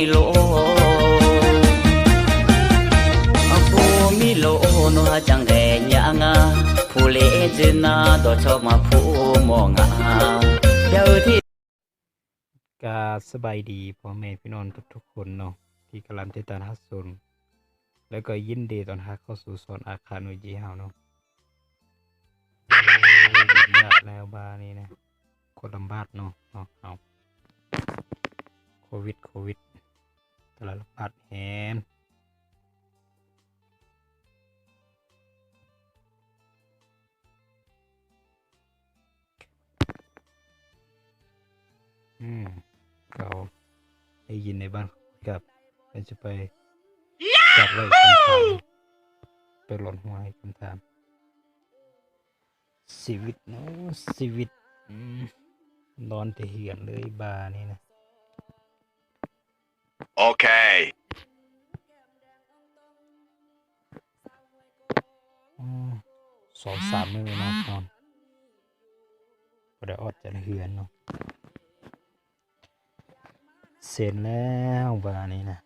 โลผู้มิโลนัวจังแดยังผู้เลจนาตัวชอบมาผู้มองเดี๋ยวที่กาสบายดีพ่อแม่พี่น้องทุกๆคนเนาะที่กำลังติดตามฮัสซุนแล้วก็ยินดีต้อนรับเข้าสู่สอนอาคารวิจีเฮาเนาะยากแล้วบานี้นะคนลำบากเนาะเอาโควิดตลาดระบาดแฮมเขาได้ยินในบ้านกับเราจะไปจับไว้คำถามไปหล่นหัวให้คำถามชีวิตเนาะชีวิตนอนแต่เหียนเลยบานี่นะOkay. 2-3 มื้อเนาะนอนบ่ได้อดจะเหือนเนาะเสร็จแล้วบานี้นะ